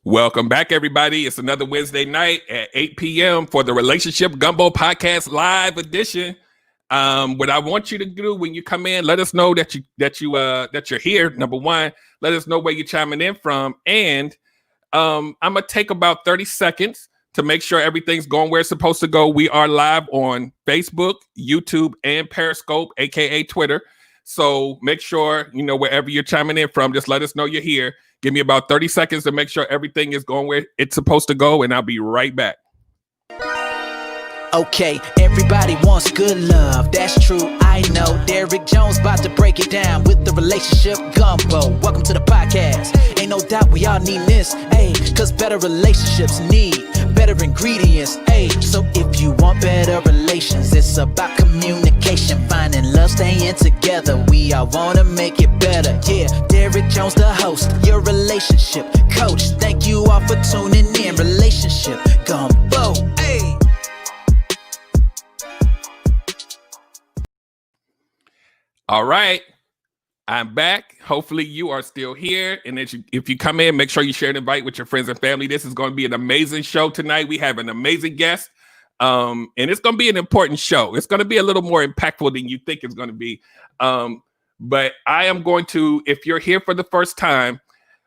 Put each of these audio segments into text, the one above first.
Welcome back, everybody. It's another Wednesday night at 8 p.m. for the Relationship Gumbo Podcast Live Edition. What I want you to do when you come in, let us know that you're here. Number one, let us know where you're chiming in from, and I'm gonna take about 30 seconds to make sure everything's going where it's supposed to go. We are live on Facebook, YouTube, and Periscope, aka Twitter. So make sure wherever you're chiming in from, just let us know you're here. Give me about 30 seconds to make sure everything is going where it's supposed to go, and I'll be right back. Okay, everybody wants good love, that's true, I know. Derrick Jones about to break it down with the Relationship Gumbo. Welcome to the podcast. Ain't no doubt we all need this, ayy, cause better relationships need better ingredients, ayy. So if you want better relations, it's about communication, finding love, staying together. We all wanna make it better, yeah. Derrick Jones, the host, your relationship coach. Thank you all for tuning in. Relationship Gumbo, ayy. All right, I'm back. Hopefully you are still here. And if you come in, make sure you share and invite with your friends and family. This is going to be an amazing show tonight. We have an amazing guest, and it's going to be an important show. It's going to be a little more impactful than you think it's going to be. But I am going to, if you're here for the first time,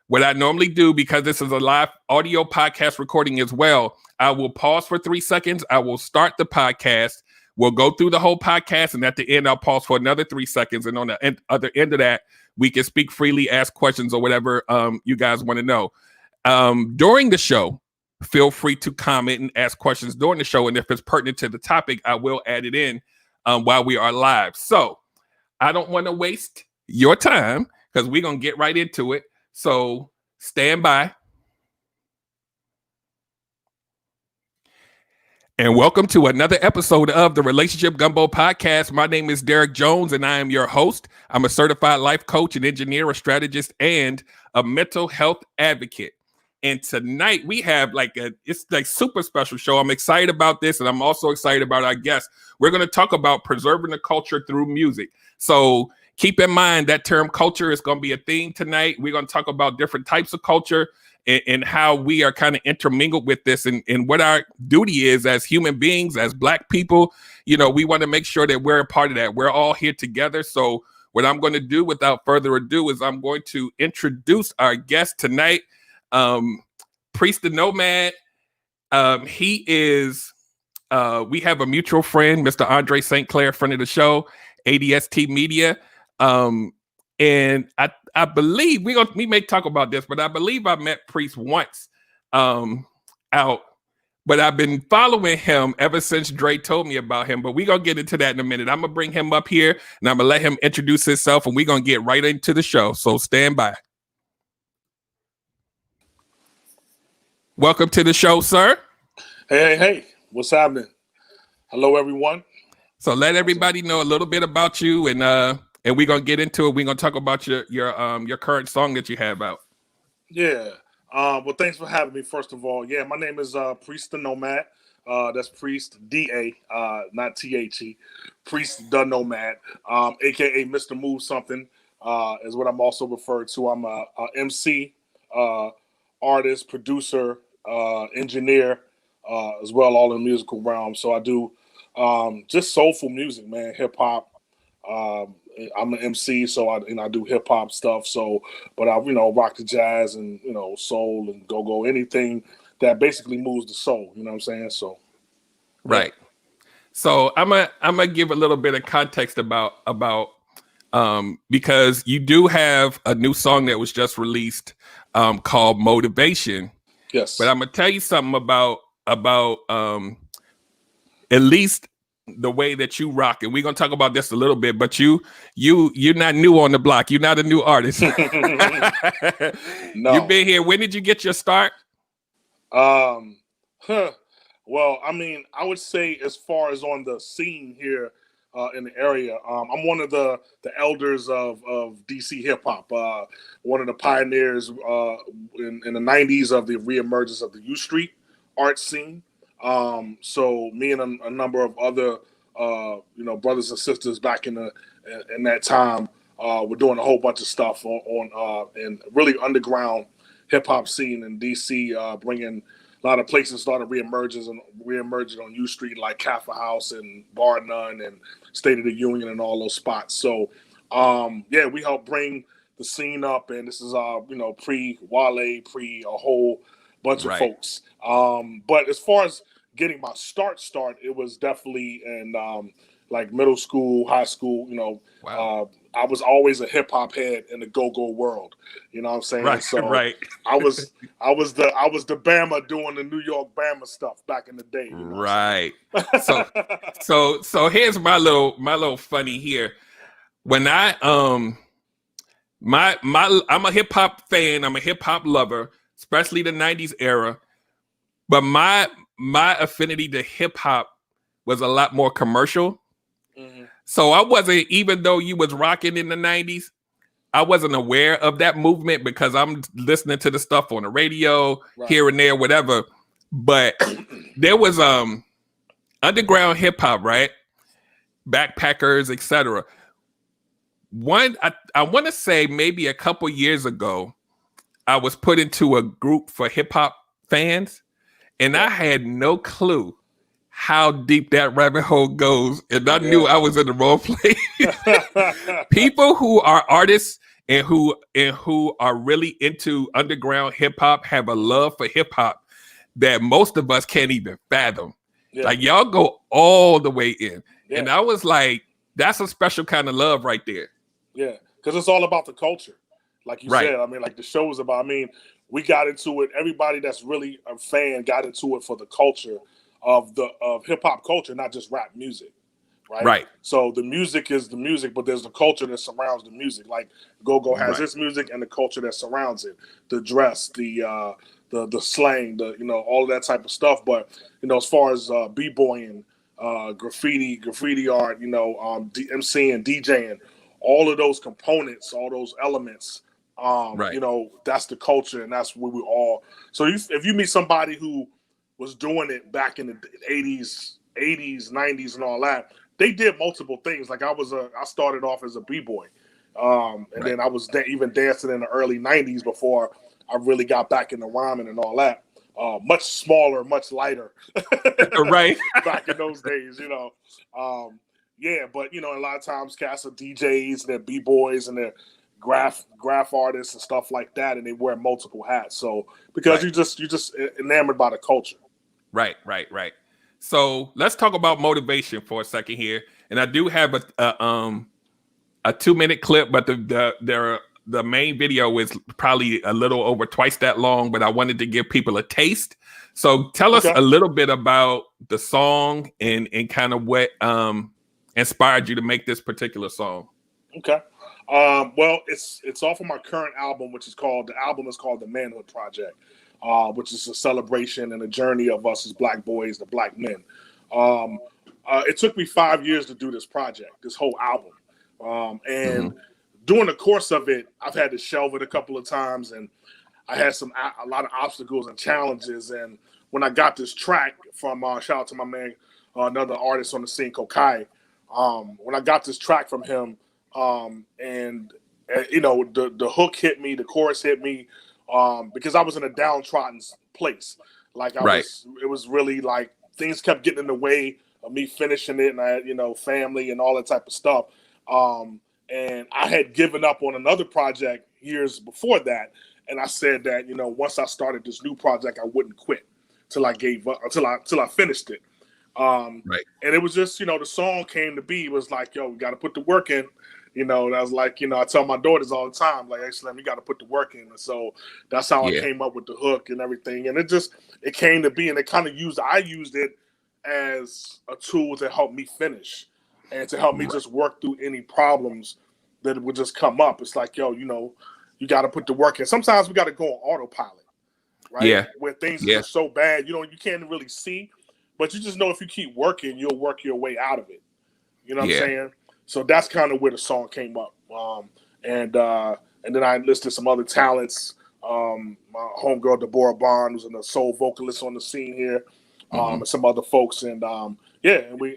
what I normally do, because this is a live audio podcast recording as well, I will pause for 3 seconds. I will start the podcast. We'll go through the whole podcast, and at the end, I'll pause for another 3 seconds. And on the other end of that, we can speak freely, ask questions, or whatever you guys want to know. During the show, feel free to comment and ask questions during the show. And if it's pertinent to the topic, I will add it in while we are live. So I don't want to waste your time because we're going to get right into it. So stand by. And welcome to another episode of the Relationship Gumbo Podcast. My name is Derrick Jones, and I am your host. I'm a certified life coach, an engineer, a strategist, and a mental health advocate. And tonight we have it's like super special show. I'm excited about this, and I'm also excited about our guest. We're going to talk about preserving the culture through music. So keep in mind that term culture is going to be a theme tonight. We're going to talk about different types of culture and how we are kind of intermingled with this and what our duty is as human beings, as Black people. We want to make sure that we're a part of that. We're all here together. So what I'm going to do without further ado is I'm going to introduce our guest tonight, Priest the Nomad. He is, we have a mutual friend, Mr. Andre St. Clair, friend of the show, ADST Media. And I believe we may talk about this, but I believe I met Priest once out, but I've been following him ever since Dre told me about him. But we're going to get into that in a minute. I'm going to bring him up here and I'm going to let him introduce himself, and we're going to get right into the show. So stand by. Welcome to the show, sir. Hey, what's happening? Hello, everyone. So let everybody know a little bit about you, and we're gonna get into it. We're gonna talk about your current song that you have out. Yeah. Well, thanks for having me. First of all, yeah, my name is Priest the Nomad. That's Priest D-A, not T-H-E. Priest the Nomad, aka Mr. Move Something, is what I'm also referred to. I'm a MC, artist, producer, engineer, as well, all in the musical realm. So I do just soulful music, man, hip hop. I'm an MC, so I do hip hop stuff. So, but I rock the jazz and soul and go anything that basically moves the soul. You know what I'm saying? So, right. So I'm gonna give a little bit of context about because you do have a new song that was just released called Motivation. Yes. But I'm gonna tell you something about at least the way that you rock, and we're gonna talk about this a little bit. But you're not new on the block. You're not a new artist. No. You've been here. When did you get your start? Well, I mean, I would say as far as on the scene here in the area, I'm one of the elders of DC hip hop. One of the pioneers in the '90s of the reemergence of the U Street art scene. So me and a number of other brothers and sisters back in that time were doing a whole bunch of stuff on and really underground hip hop scene in DC, bringing a lot of places started reemerging on U Street, like Cafe House and Bar None and State of the Union and all those spots. So yeah, we helped bring the scene up, and this is pre Wale, pre a whole bunch of folks. But as far as getting my start, it was definitely in like middle school, high school. I was always a hip hop head in the go-go world. You know what I'm saying? Right, so right. I was the Bama doing the New York Bama stuff back in the day. You know right. So here's my little funny here. When I'm a hip hop fan, I'm a hip hop lover, especially the 90s era. But my affinity to hip hop was a lot more commercial. Mm-hmm. So I wasn't, even though you was rocking in the 90s, I wasn't aware of that movement because I'm listening to the stuff on the radio, here and there, whatever. But there was underground hip hop, right? Backpackers, etc. I want to say maybe a couple years ago, I was put into a group for hip hop fans, and I had no clue how deep that rabbit hole goes, and I knew I was in the wrong place. People who are artists and who are really into underground hip hop have a love for hip hop that most of us can't even fathom. Like y'all go all the way in, and I was like, that's a special kind of love right there. Yeah, because it's all about the culture, like you said. I mean, like the show was about. I mean, we got into it. Everybody that's really a fan got into it for the culture of hip hop culture, not just rap music, right? Right. So the music is the music, but there's the culture that surrounds the music. Like Go-Go has its music and the culture that surrounds it, the dress, the slang, all of that type of stuff. But as far as b-boying, graffiti art, MCing, DJing, all of those components, all those elements, that's the culture, and that's where we all. So if you meet somebody who was doing it back in the 80s, 90s, and all that, they did multiple things. Like I started off as a b-boy, and then I was even dancing in the early 90s before I really got back into rhyming and all that. Much smaller, much lighter, right? Back in those days, but a lot of times cats are DJs, they're b-boys, and they're graph artists and stuff like that, and they wear multiple hats. So because you just enamored by the culture. Right. So let's talk about motivation for a second here. And I do have a 2-minute clip, but the main video is probably a little over twice that long, but I wanted to give people a taste. So tell us a little bit about the song and kind of what inspired you to make this particular song. Okay. Well, it's off of my current album, the album is called The Manhood Project, which is a celebration and a journey of us as Black boys, the Black men. It took me 5 years to do this project, this whole album. And during the course of it, I've had to shelve it a couple of times, and I had a lot of obstacles and challenges. And when I got this track from, shout out to my man, another artist on the scene, Kokai, when I got this track from him, the hook hit me, the chorus hit me, because I was in a downtrodden place. Like it was really like things kept getting in the way of me finishing it, and I had, family and all that type of stuff. And I had given up on another project years before that. And I said that, once I started this new project, I wouldn't quit till I gave up, until I finished it. And it was just, the song came to be, it was like, yo, we got to put the work in. And I was like, I tell my daughters all the time, like, actually, we got to put the work in. And so that's how I came up with the hook and everything. And it came to be, and I used it as a tool to help me finish and to help me just work through any problems that would just come up. It's like, yo, you got to put the work in. Sometimes we got to go on autopilot, right? Yeah. Where things are just so bad, you can't really see, but you just know if you keep working, you'll work your way out of it. You know what I'm saying? So that's kind of where the song came up. And then I enlisted some other talents. My homegirl, Deborah Bond, who's a soul vocalist on the scene here, and some other folks. And we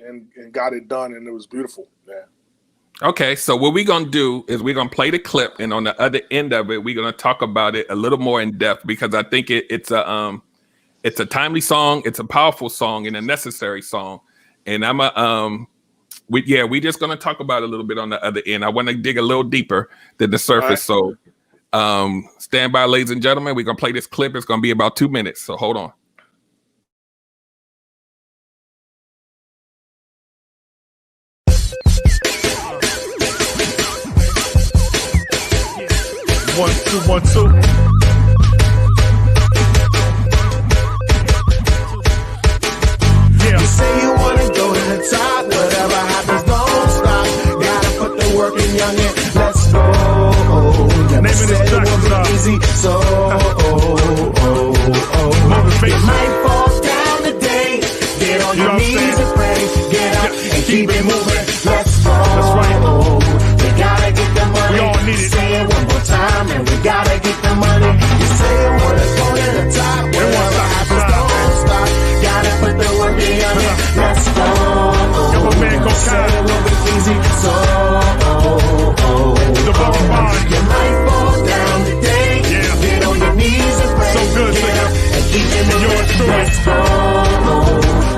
got it done, and it was beautiful. Yeah. Okay, so what we're gonna do is we're gonna play the clip, and on the other end of it, we're gonna talk about it a little more in depth because I think it's a timely song, it's a powerful song, and a necessary song. And we just gonna talk about it a little bit on the other end. I want to dig a little deeper than the surface. All right. So stand by, ladies and gentlemen. We're gonna play this clip. It's gonna be about 2 minutes. So hold on. One, two, 1, 2. Yeah. You say you wanna go to the top, whatever happens, don't stop. Gotta put the work in, youngin'. Let's go. Never Name of said this it track would is, be easy, so Motivation. you might fall down today. Get on You know your what I'm knees saying? and pray. Get up and keep it moving. Let's go. That's right. We gotta get the money. We all need it. Say it one more time, and we gotta get the money. You say you wanna go to the top, whatever happens, don't stop. Gotta put the work in, let's go. Yo, my man, go Say Kyle. it will be easy, so The ball bond. you might fall down today. Yeah. Get on your knees and pray. So good, Get nigga. up and keep it moving. Yours truly. Let's go.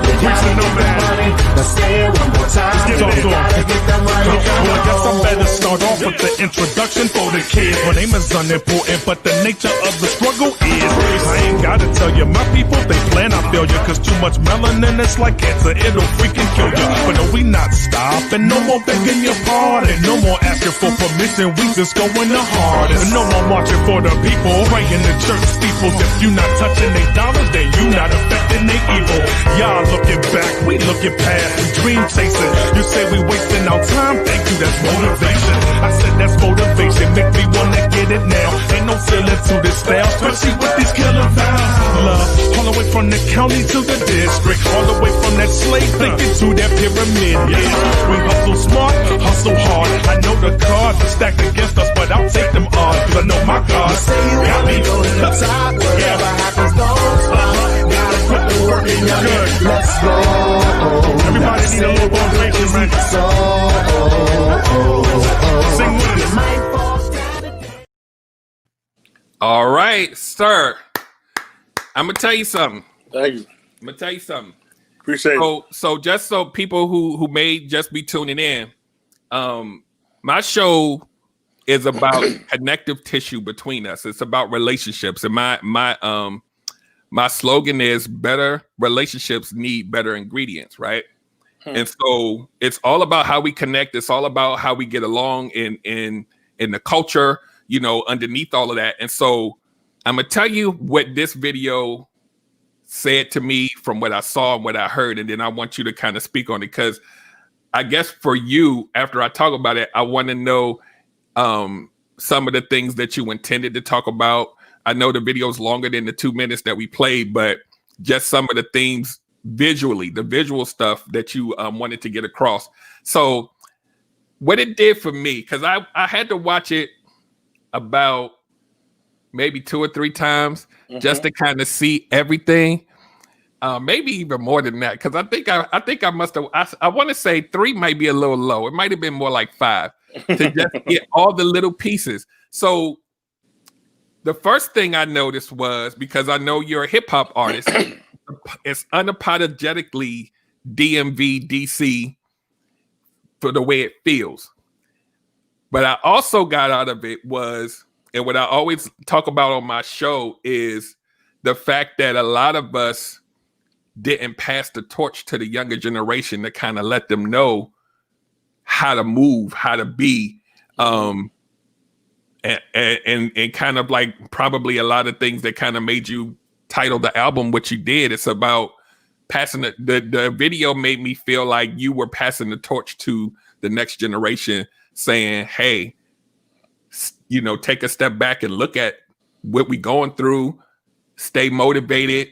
We Preach gotta the get the nomad. money. Let's say it one more time. Let's get it We on. gotta get the money. Well, I guess I better start off with the introduction for the kids. My name is unimportant, but the nature of the struggle is. I ain't gotta tell you, my people, they plan on failure. Cause too much melanin, it's like cancer, it'll freaking kill you. But no, we not stopping, no more begging your pardon. No more asking for permission, we just going the hardest. No more marching for the people, praying the church steeples. If you not touching they dollars, then you not affecting they evil. Y'all looking back, we looking past, we dream chasing. You say we wasting our time, thank you, that's motivation. I said that's motivation, make me wanna get it now. Ain't no ceiling to this style, especially with these killer vibes. Love, all the way from the county to the district, all the way from that slave thinking to that pyramid. Yeah, we hustle smart, hustle hard. I know the cards are stacked against us, but I'll take them odds. 'Cause I know my God Say you got wanna me. go to the top, whatever happens, don't stop. Gotta put the work in, Good. let's go. Everybody need a little motivation, man. So, Sing with you us. might fall down today. All right, sir. I'm gonna tell you something. Thank you. Appreciate it. So just so people who may just be tuning in, my show is about connective tissue between us. It's about relationships, and my slogan is better relationships need better ingredients, right? And so it's all about how we connect. It's all about how we get along in the culture, you know, underneath all of that. And so I'm gonna tell you what this video said to me from what I saw and what I heard, and then I want you to kind of speak on it, because I guess for you, after I talk about it, I want to know some of the things that you intended to talk about. I know the video's longer than the 2 minutes that we played, but just some of the things visually, the visual stuff that you wanted to get across. So what it did for me, because I had to watch it about maybe 2 or 3 times just to kind of see everything. Maybe even more than that, because I think I must have. I want to say 3 might be a little low. It might have been more like 5 to just get all the little pieces. So the first thing I noticed was, because I know you're a hip hop artist, it's unapologetically DMV DC for the way it feels. But I also got out of it was, and what I always talk about on my show is the fact that a lot of us didn't pass the torch to the younger generation to kind of let them know how to move, how to be, and kind of like probably a lot of things that kind of made you title the album what you did. It's about passing the video made me feel like you were passing the torch to the next generation, saying, hey, you know, take a step back and look at what we going through, stay motivated.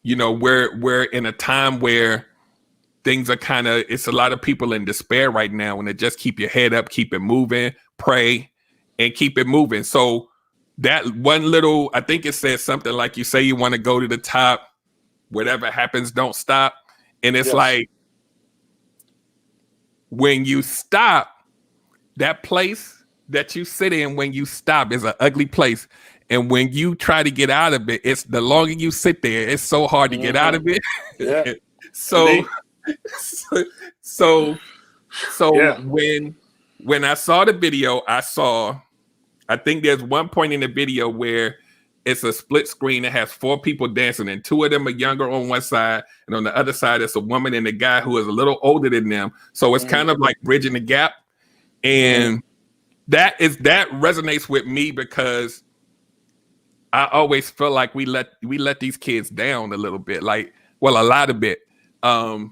You know, we're in a time where things are kind of, it's a lot of people in despair right now, and to just keep your head up, keep it moving, pray, and keep it moving. So that one little, I think it says something like, you say you want to go to the top, whatever happens, don't stop. And it's like, when you stop, that place that you sit in when you stop is an ugly place. And when you try to get out of it, it's the longer you sit there, it's so hard to get out of it. Yeah. so, so Yeah. when I saw the video, I think there's one point in the video where it's a split screen that has 4 people dancing, and 2 of them are younger on one side, and on the other side, it's a woman and a guy who is a little older than them. So it's kind of like bridging the gap. And that resonates with me because I always feel like we let these kids down a little bit, a lot of bit. And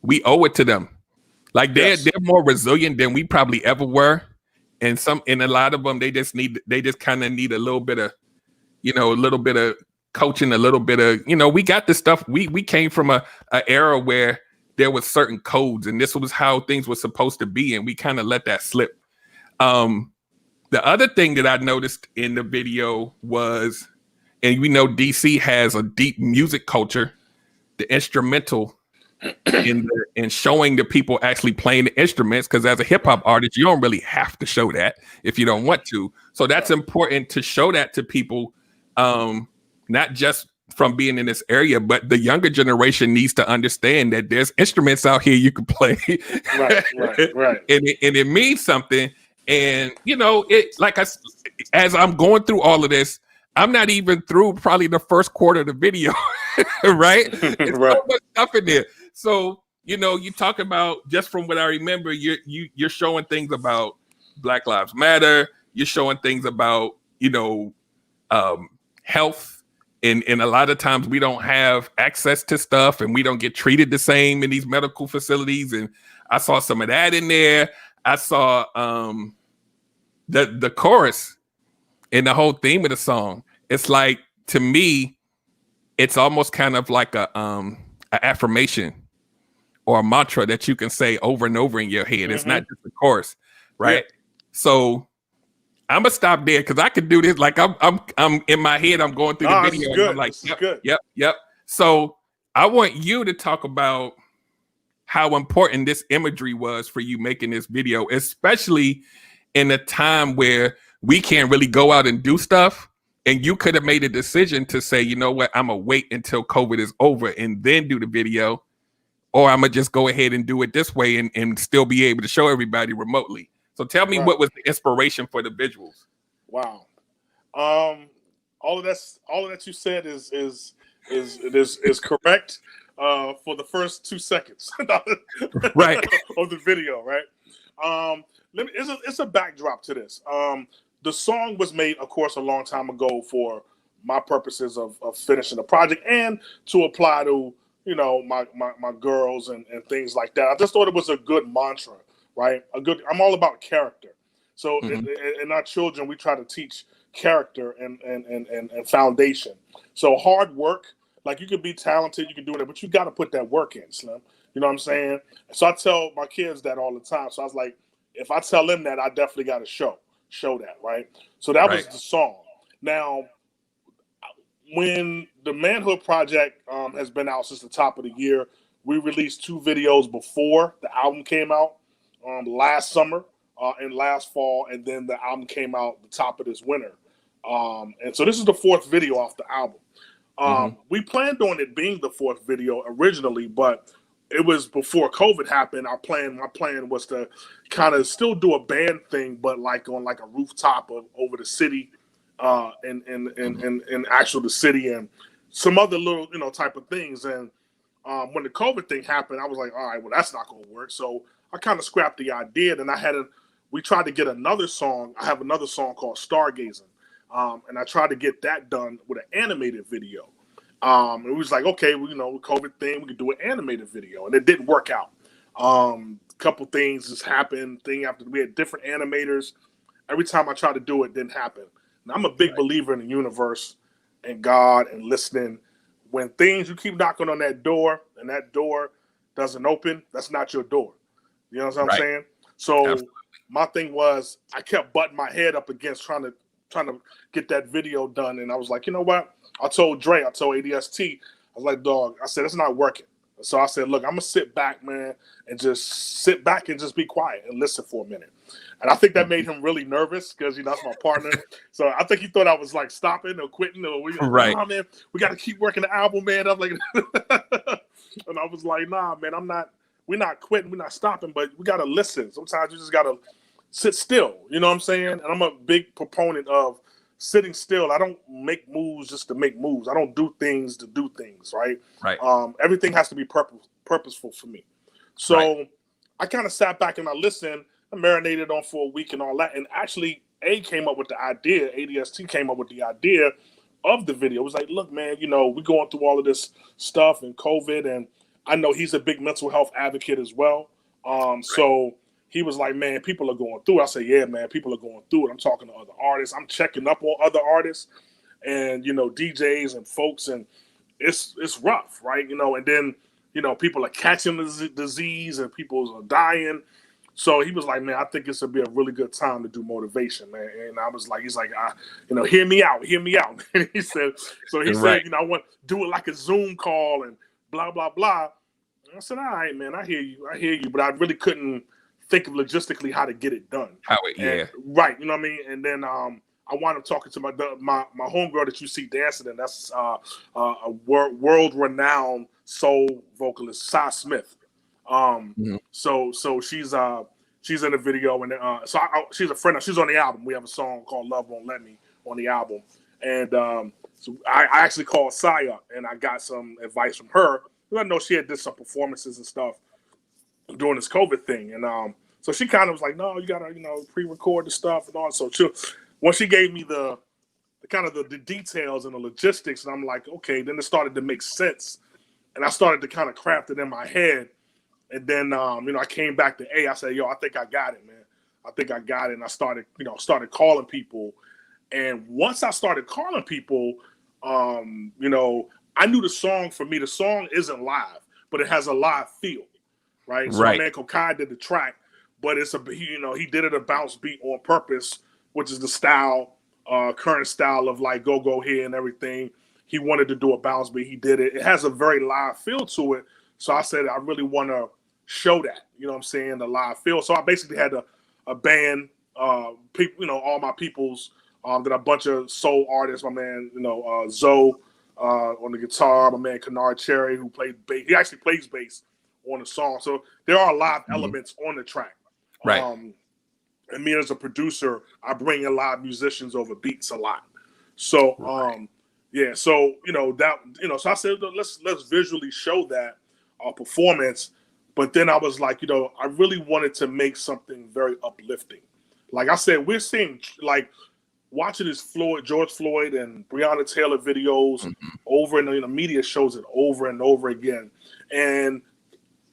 we owe it to them. Like they're more resilient than we probably ever were. And a lot of them, they just kind of need a little bit of, a little bit of coaching, a little bit of, we got this stuff. We came from a era where there was certain codes and this was how things were supposed to be. And we kind of let that slip. The other thing that I noticed in the video was, and we know DC has a deep music culture, the instrumental in showing the people actually playing the instruments, because as a hip-hop artist, you don't really have to show that if you don't want to. So that's important to show that to people, not just from being in this area, but the younger generation needs to understand that there's instruments out here you can play. Right. and it means something. And, as I'm going through all of this, I'm not even through probably the first quarter of the video, right? There's so much stuff in there. So, you talk about, just from what I remember, you're showing things about Black Lives Matter. You're showing things about, health. And a lot of times we don't have access to stuff and we don't get treated the same in these medical facilities. And I saw some of that in there. I saw the chorus and the whole theme of the song. It's like, to me, it's almost kind of like a affirmation or a mantra that you can say over and over in your head. It's not just a chorus, right? Yeah. So I'm gonna stop there because I could do this. Like I'm in my head. I'm going through the video. And I'm like, yep. So I want you to talk about how important this imagery was for you making this video, especially in a time where we can't really go out and do stuff. And you could have made a decision to say, you know what, I'm gonna wait until COVID is over and then do the video, or I'm gonna just go ahead and do it this way and still be able to show everybody remotely. So tell me what was the inspiration for the visuals? Wow. All of that you said is correct for the first 2 seconds right of the video, right? It's a backdrop to this. The song was made, of course, a long time ago for my purposes of finishing the project and to apply to, my girls and things like that. I just thought it was a good mantra, right? I'm all about character. So in our children, we try to teach character and foundation. So hard work, like you can be talented, you can do it, but you got to put that work in, Slim. You know what I'm saying? So I tell my kids that all the time. So I was like, if I tell them that, I definitely got to show that, right? So that was the song. Now, when the Manhood Project has been out since the top of the year, we released 2 videos before the album came out, last summer and last fall, and then the album came out the top of this winter. And so this is the 4th video off the album. We planned on it being the 4th video originally, but it was before COVID happened. My plan was to kind of still do a band thing, but like on like a rooftop over the city, in actual the city and some other little type of things. And when the COVID thing happened, I was like, all right, well that's not gonna work. So I kind of scrapped the idea. And we tried to get another song. I have another song called Stargazing, and I tried to get that done with an animated video. And we was like, okay, with COVID thing, we could do an animated video, and it didn't work out. A couple things just happened. We had different animators. Every time I tried to do it, didn't happen. And I'm a big believer in the universe and God and listening. When you keep knocking on that door and that door doesn't open, that's not your door. You know what I'm saying? So absolutely. My thing was, I kept butting my head up against trying to get that video done, and I was like, you know what? I told ADST, I was like, dog, I said, it's not working. So I said, look, I'm gonna sit back, man, and just be quiet and listen for a minute. And I think that made him really nervous because that's my partner. So I think he thought I was like stopping or quitting or Right. Nah, man, we got to keep working the album, man. I'm like, and I was like, nah, man, we're not quitting, we're not stopping, but we got to listen. Sometimes you just got to sit still. You know what I'm saying? And I'm a big proponent of sitting still. I don't make moves just to make moves. I don't do things to do things, right? Right. Everything has to be purposeful for me. So I kind of sat back and I listened. I marinated on for a week and all that. And actually, came up with the idea. ADST came up with the idea of the video. It was like, look, man, we're going through all of this stuff and COVID, and I know he's a big mental health advocate as well. So he was like, man, people are going through it. I said, yeah, man, people are going through it. I'm talking to other artists. I'm checking up on other artists and, DJs and folks, and it's rough, right? And then, people are catching the disease and people are dying. So he was like, man, I think this would be a really good time to do motivation, man. And I was like, he's like, hear me out. And he said, I want to do it like a Zoom call and blah, blah, blah. And I said, all right, man, I hear you. But I really couldn't think of logistically how to get it done. Right. You know what I mean? And then I wound up talking to my homegirl that you see dancing, and that's a world-renowned soul vocalist, Cy Smith. So she's in the video, and she's a friend. She's on the album. We have a song called "Love Won't Let Me" on the album, and so I actually called Saya, and I got some advice from her. I know she had did some performances and stuff during this COVID thing, and so she kind of was like, "No, you gotta pre-record the stuff and all." So once she gave me the kind of the details and the logistics, and I'm like, okay, then it started to make sense, and I started to kind of craft it in my head. And then, I came back to I said, yo, I think I got it, man. I think I got it. And I started calling people. And once I started calling people, I knew the song for me. The song isn't live, but it has a live feel, right? So my man Kokai did the track, but he did it a bounce beat on purpose, which is the style, current style of like go here and everything. He wanted to do a bounce beat. He did it. It has a very live feel to it. So I said, I really want to show that, the live feel. So I basically had a band, people, all my peoples, that a bunch of soul artists, my man, Zoe on the guitar, my man Kennard Cherry, who played bass. He actually plays bass on the song. So there are live elements on the track. Right. And me as a producer, I bring in live musicians over beats a lot. So, so, so I said, let's visually show that performance. But then I was like, I really wanted to make something very uplifting. Like I said, we're seeing, like, watching this George Floyd and Breonna Taylor videos over and the media shows it over and over again. And,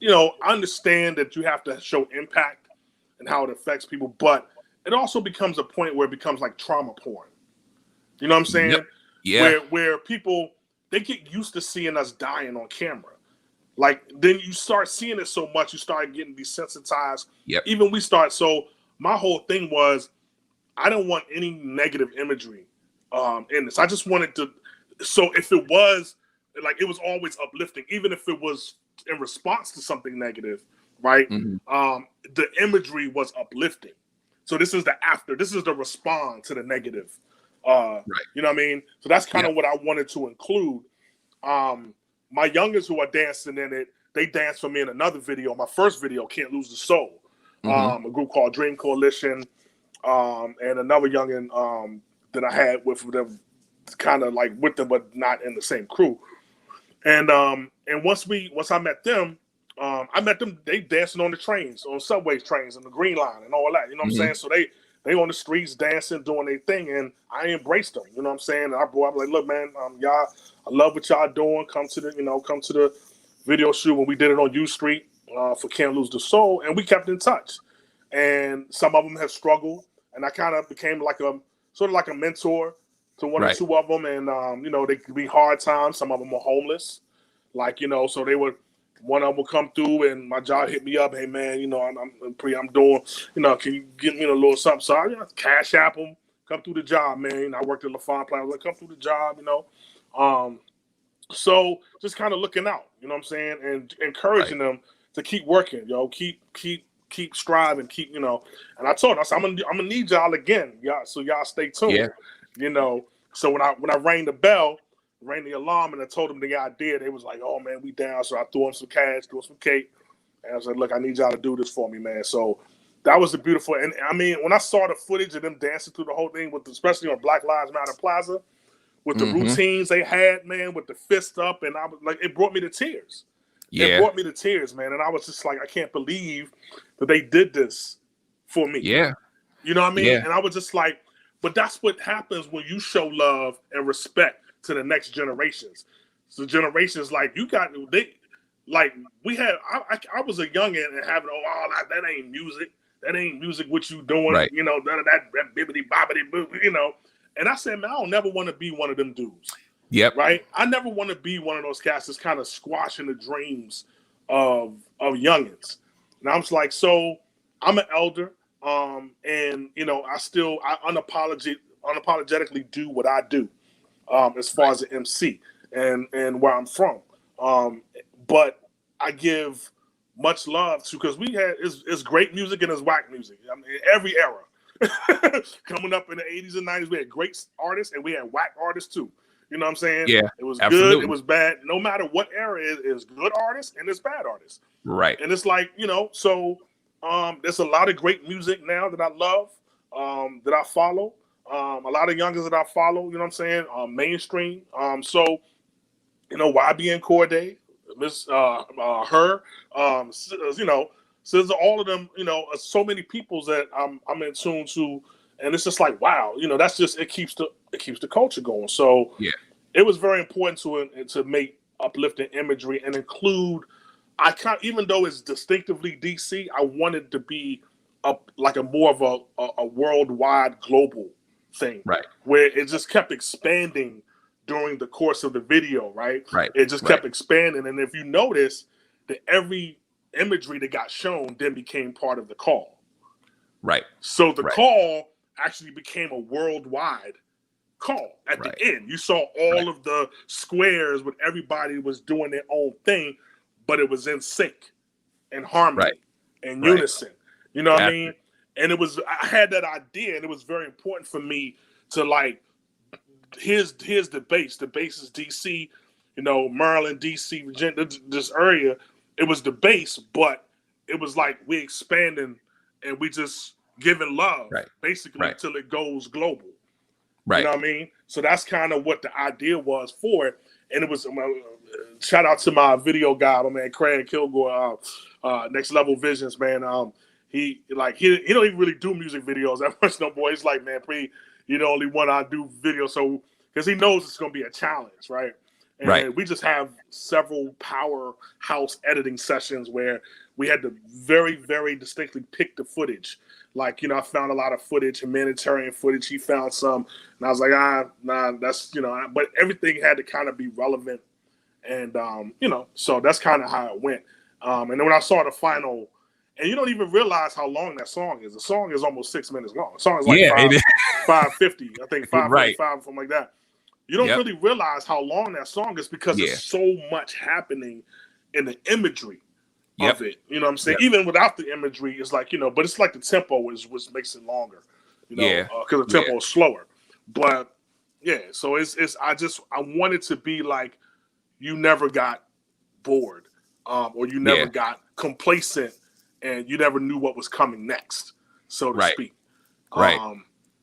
I understand that you have to show impact and how it affects people, but it also becomes a point where it becomes like trauma porn. You know what I'm saying? Yep. Yeah. Where people, they get used to seeing us dying on camera. Like, then you start seeing it so much, you start getting desensitized. Yep. Even we start. So my whole thing was, I didn't want any negative imagery in this. I just wanted to. So if it was like, it was always uplifting, even if it was in response to something negative, right? The imagery was uplifting. So this is the after. This is the response to the negative. Right. You know what I mean? So that's kind of what I wanted to include. My youngest who are dancing in it, they danced for me in another video. My first video, Can't Lose the Soul. A group called Dream Coalition, and another youngin that I had with them, kind of like with them, but not in the same crew. And once I met them, they dancing on the trains, on subway trains, and the Green Line and all that. You know what I'm saying? So they on the streets dancing, doing their thing, and I embraced them. You know what I'm saying? And I was like, look, man, y'all, I love what y'all doing. Come to the video shoot when we did it on U Street for Can't Lose the Soul, and we kept in touch. And some of them have struggled, and I kind of became like a sort of like a mentor to one or two of them. And they could be hard times. Some of them were homeless, so they would. One of them will come through, and my job hit me up. Hey man, I'm doing. Can you give me a little something? So I cash app them. Come through the job, man. I worked at LaFont Plaza. Come through the job, So just kind of looking out, you know what I'm saying, and encouraging them to keep working, keep striving, keep, and I told them, I said, I'm gonna need y'all again, y'all, so y'all stay tuned, So when I rang the bell, rang the alarm, and I told them the idea, they was like, oh man, we down. So I threw them some cash, threw them some cake, and I was like, look, I need y'all to do this for me, man. So that was the beautiful, and I mean, when I saw the footage of them dancing through the whole thing, especially on Black Lives Matter Plaza, with the routines they had, man, with the fist up, and I was like, it brought me to tears. Yeah. It brought me to tears, man, and I was just like, I can't believe that they did this for me. Yeah. You know what I mean? Yeah. And I was just like, but that's what happens when you show love and respect to the next generations. So generations like we had. I was a youngin and having that ain't music. That ain't music. What you doing? Right. That bibbity bobbity boo. And I said, man, I don't never want to be one of them dudes. Yep. Right. I never want to be one of those cats that's kind of squashing the dreams of youngins. And I was like, so I'm an elder, and I unapologetically do what I do, as far as an MC and where I'm from. But I give much love to, because we had it's great music and it's whack music. I mean, every era. Coming up in the 80s and 90s, we had great artists and we had whack artists too. You know what I'm saying? Yeah, it was absolutely. good, it was bad. No matter what era it is, good artists and it's bad artists. Right. And it's like, so there's a lot of great music now that I love, that I follow. A lot of youngers that I follow, you know what I'm saying? Mainstream. So, YBN Corday, Miss her, so all of them, so many people that I'm in tune to, and it's just like, wow, that's just, it keeps the culture going. So yeah, it was very important to make uplifting imagery and include. Even though it's distinctively DC, I wanted to be like a more of a worldwide, global thing, right? Where it just kept expanding during the course of the video, right? Right. It just kept expanding, and if you notice, that every imagery that got shown then became part of the call. Right. So the call actually became a worldwide call. At the end, you saw all of the squares with everybody was doing their own thing, but it was in sync and harmony and unison. You know what I mean? And I had that idea, and it was very important for me to like, here's the base. The base is DC, Maryland, DC, Virginia, this area. It was the base, but it was like we expanding and we just giving love, basically, until it goes global. Right. You know what I mean? So that's kind of what the idea was for it. And it was, shout out to my video guy, my man Craig Kilgore, Next Level Visions, man. He don't even really do music videos that much no more. He's like, man, you're the only one I do videos, so because he knows it's gonna be a challenge, right? And we just have several powerhouse editing sessions where we had to very, very distinctly pick the footage. Like, I found a lot of footage, humanitarian footage. He found some, and I was like, nah, that's, but everything had to kind of be relevant. And, so that's kind of how it went. And then when I saw the final, and you don't even realize how long that song is. The song is almost 6 minutes long. The song is like 5:50, I think 5:45, something like that. You don't really realize how long that song is because there's so much happening in the imagery of it. You know what I'm saying? Even without the imagery, it's like, but it's like the tempo is what makes it longer, because the tempo is slower. But so I wanted to be like, you never got bored, or you never got complacent, and you never knew what was coming next, so to speak.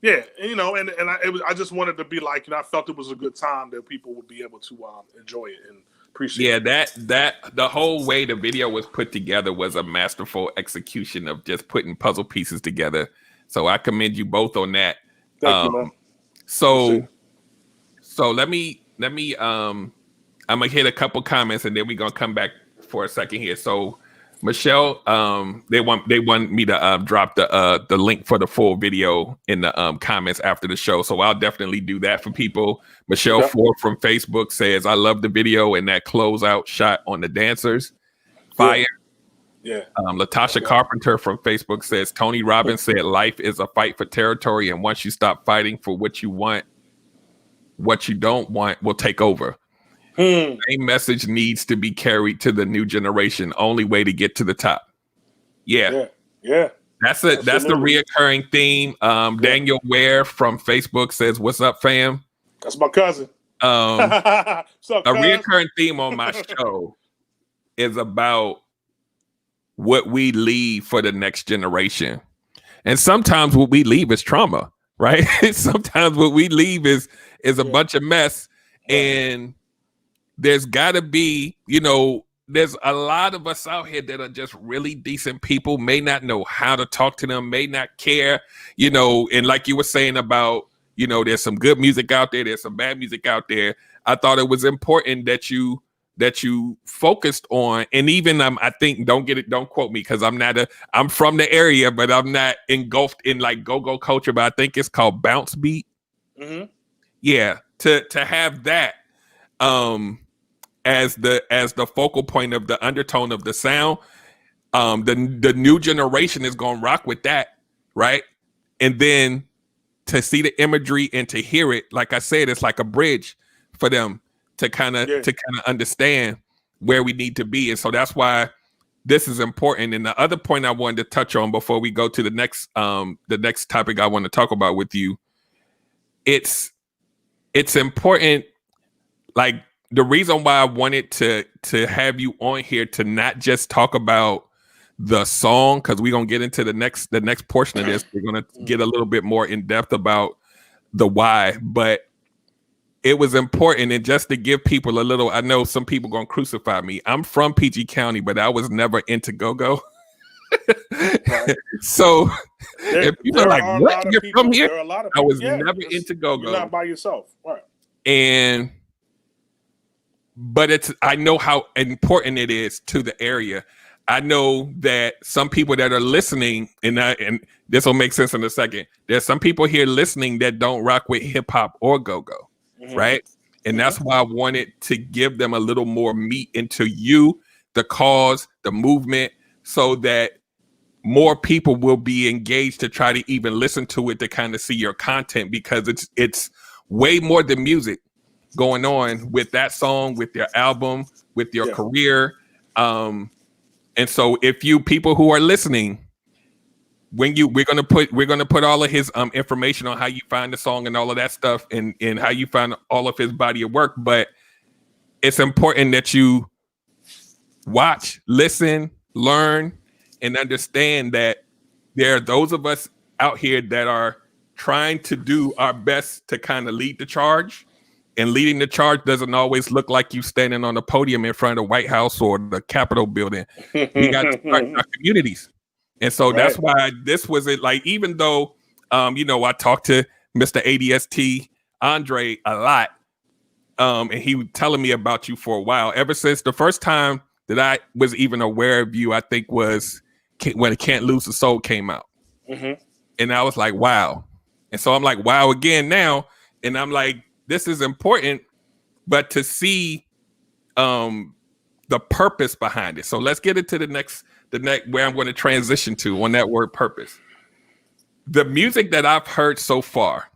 Yeah, and I just wanted to be like, I felt it was a good time that people would be able to enjoy it and appreciate it. Yeah, the whole way the video was put together was a masterful execution of just putting puzzle pieces together. So I commend you both on that. Thank you, man. So let me I'm gonna hit a couple comments and then we're gonna come back for a second here. So Michelle, they want me to drop the link for the full video in the comments after the show. So I'll definitely do that for people. Michelle Ford from Facebook says, I love the video and that closeout shot on the dancers. Fire. Yeah. Latasha Carpenter from Facebook says, Tony Robbins said life is a fight for territory, and once you stop fighting for what you want, what you don't want will take over. Same message needs to be carried to the new generation. Only way to get to the top. Yeah. That's the reoccurring theme. Daniel Ware from Facebook says, "What's up, fam?" That's my cousin. A What's up, cuz? reoccurring theme on my show is about what we leave for the next generation. And sometimes what we leave is trauma, right? Sometimes what we leave is a bunch of mess. And there's got to be, there's a lot of us out here that are just really decent people, may not know how to talk to them, may not care, and like you were saying about, there's some good music out there, there's some bad music out there. I thought it was important that you focused on, and even I think, don't quote me, because I'm from the area, but I'm not engulfed in like go-go culture, but I think it's called bounce beat. Mm-hmm. Yeah, to have that as the focal point of the undertone of the sound, the new generation is gonna rock with that, right? And then to see the imagery and to hear it, like I said, it's like a bridge for them to kind of understand where we need to be. And so that's why this is important. And the other point I wanted to touch on before we go to the next topic I want to talk about with you, it's important. Like, the reason why I wanted to have you on here to not just talk about the song, because we're gonna get into the next portion of this. We're gonna get a little bit more in depth about the why, but it was important, and just to give people a little. I know some people gonna crucify me. I'm from PG County, but I was never into go-go. Right. So if people are like, "What? You're from here?" I was never into go-go. You're not by yourself, right? But I know how important it is to the area. I know that some people that are listening, and this will make sense in a second. There's some people here listening that don't rock with hip hop or go-go, right? And that's why I wanted to give them a little more meat into you, the cause, the movement, so that more people will be engaged to try to even listen to it, to kind of see your content, because it's way more than music going on with that song, with your album, with your career. And so if you people who are listening, we're gonna put all of his information on how you find the song and all of that stuff, and how you find all of his body of work. But it's important that you watch, listen, learn, and understand that there are those of us out here that are trying to do our best to kind of lead the charge. And leading the charge doesn't always look like you standing on a podium in front of the White House or the Capitol building. We got to start in our communities. And so that's why this was it. Like, even though, I talked to Mr. ADST Andre a lot, and he was telling me about you for a while, ever since the first time that I was even aware of you, I think was when Can't Lose the Soul came out. And I was like, wow. And so I'm like, wow, again now. And I'm like, this is important, but to see the purpose behind it. So let's get into the next where I'm going to transition to on that word purpose. The music that I've heard so far,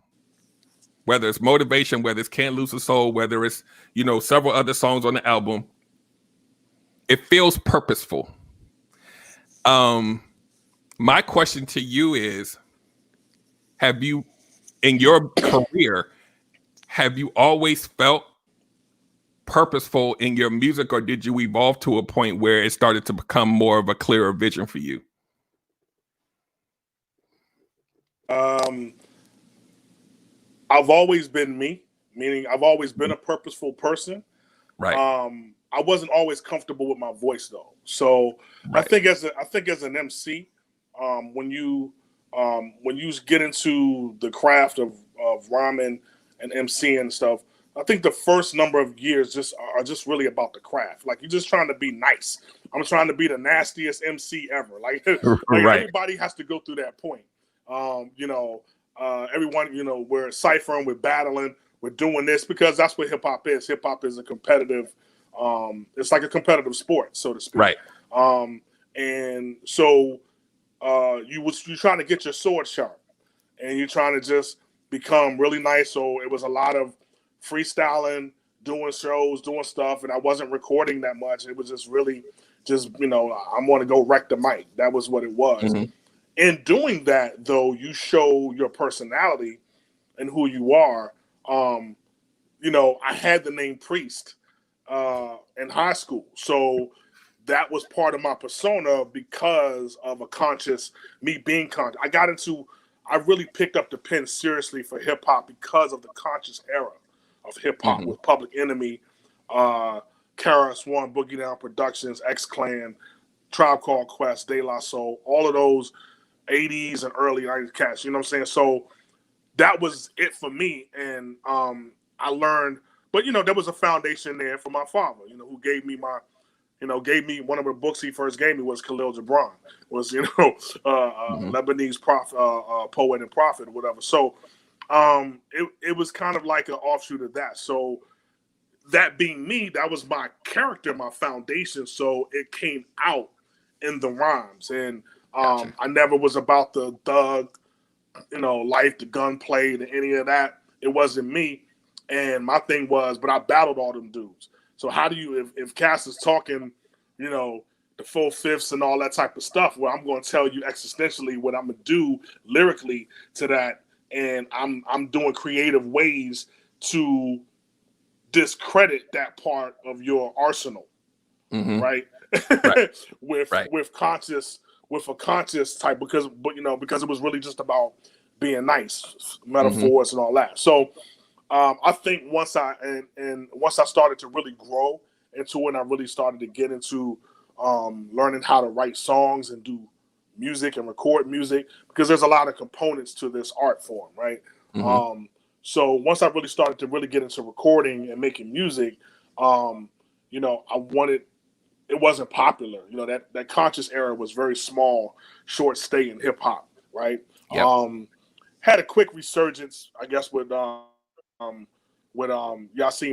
whether it's Motivation, whether it's Can't Lose the Soul, whether it's, several other songs on the album, it feels purposeful. My question to you is, have you, in your career, have you always felt purposeful in your music, or did you evolve to a point where it started to become more of a clearer vision for you? I've always been me, meaning I've always been a purposeful person. Right. I wasn't always comfortable with my voice though. So right. I think as an MC, when you get into the craft of rhyming and MCing and stuff, I think the first number of years are just really about the craft. Like, you're just trying to be nice. I'm trying to be the nastiest MC ever. Like right. Everybody has to go through that point. Everyone, we're ciphering, we're battling, we're doing this because that's what hip hop is. Hip hop is a competitive. It's like a competitive sport, so to speak. Right. And so you're trying to get your sword sharp, and you're trying to just become really nice. So it was a lot of freestyling, doing shows, doing stuff, and I wasn't recording that much. It was just really just, you know, I'm going to go wreck the mic. That was what it was. Mhm. In doing that, though, you show your personality and who you are. You know, I had the name Priest in high school. So that was part of my persona because of me being conscious. I really picked up the pen seriously for hip hop because of the conscious era of hip hop with Public Enemy, KRS-One, Boogie Down Productions, X-Clan, Tribe Called Quest, De La Soul, all of those 80s and early 90s cats, you know what I'm saying? So that was it for me. And I learned, but, you know, there was a foundation there for my father, you know, who gave me one of the books he first gave me was Khalil Gibran, was, you know, Lebanese poet and prophet or whatever. So it was kind of like an offshoot of that. So that being me, that was my character, my foundation. So it came out in the rhymes. And I never was about the thug, you know, life, the gunplay, any of that. It wasn't me. And my thing was, but I battled all them dudes. So how do you, if Cass is talking, you know, the 4/5 and all that type of stuff, well, I'm going to tell you existentially what I'm going to do lyrically to that. And I'm doing creative ways to discredit that part of your arsenal, right? with a conscious type, because it was really just about being nice, metaphors and all that. So I think once I started to really grow into it, and I really started to get into learning how to write songs and do music and record music, because there's a lot of components to this art form, right? So once I really started to really get into recording and making music, you know, it wasn't popular. You know, that conscious era was very small, short stay in hip hop, right? Yep. Had a quick resurgence, I guess, with Yasin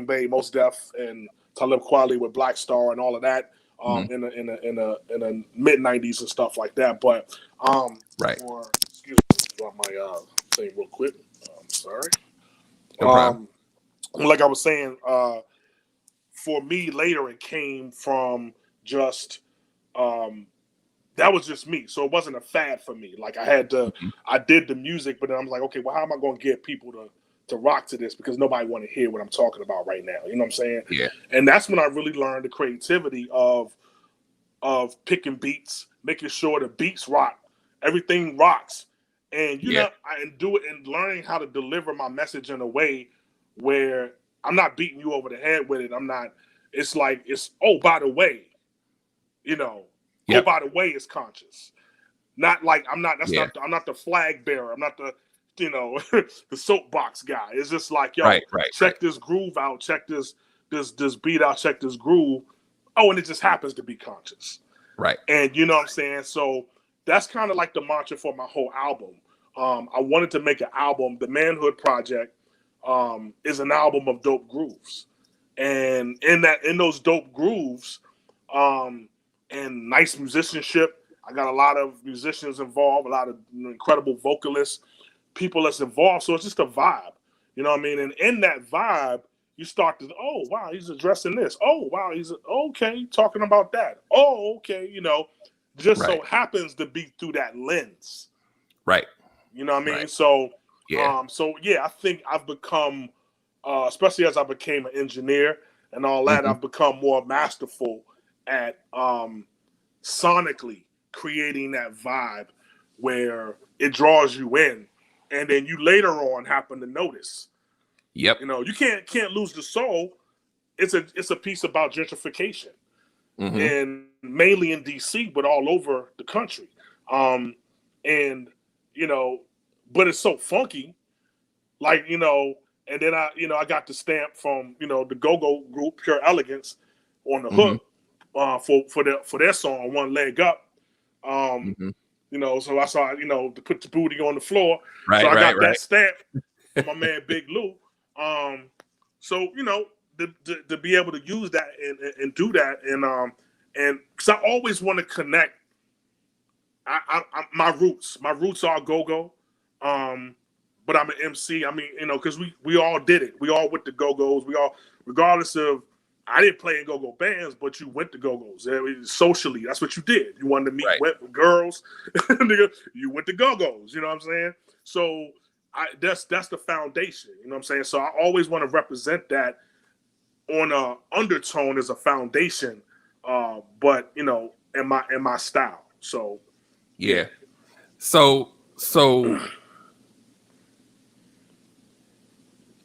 Bey, Mos Def, and Talib Kweli with Black Star and all of that in the mid '90s and stuff like that. But excuse me, drop my thing real quick. I'm sorry. No problem. Like I was saying, for me later it came from just that was just me. So it wasn't a fad for me. Like I had to, I did the music, but then I'm like, okay, well, how am I going to get people to rock to this? Because nobody want to hear what I'm talking about right now. You know what I'm saying? Yeah. And that's when I really learned the creativity of picking beats, making sure the beats rock, everything rocks, and do it, and learning how to deliver my message in a way where I'm not beating you over the head with it. It's like, oh, by the way, you know, oh, by the way, it's conscious. Not like I'm not the flag bearer. I'm not the, you know, the soapbox guy. It's just like, yo, check this groove out, check this beat out, check this groove. Oh, and it just happens to be conscious. Right. And you know what I'm saying? So that's kind of like the mantra for my whole album. I wanted to make an album. The Manhood Project is an album of dope grooves. And in those dope grooves, and nice musicianship, I got a lot of musicians involved, a lot of incredible vocalists, people that's involved. So it's just a vibe, you know what I mean? And in that vibe, you start to, oh, wow, he's addressing this. Oh, wow, he's okay, talking about that. Oh, okay, you know, just so happens to be through that lens. Right. You know what I mean? Right. So, yeah. I think I've become, especially as I became an engineer and all that, I've become more masterful at sonically creating that vibe where it draws you in, and then you later on happen to notice. Yep. You know, you can't lose the soul. It's a piece about gentrification, and mainly in DC, but all over the country. And you know, but it's so funky, like, you know. And then I got the stamp from, you know, the Go-Go group, Pure Elegance, on the hook for their song One Leg Up. You know, so I saw, you know, to put the booty on the floor. So I got that stamp from my man Big Lou. So, you know, to be able to use that and do that, and because I always want to connect my roots are Go-Go, but but I'm an MC. I mean, because we all did it. We all went to go-go's. We all, regardless of, I didn't play in go-go bands, but you went to go-go's. Socially, that's what you did. You wanted to meet with girls. You went to go-go's. You know what I'm saying? So that's the foundation. You know what I'm saying? So I always want to represent that on a undertone as a foundation, but in my style. So yeah. So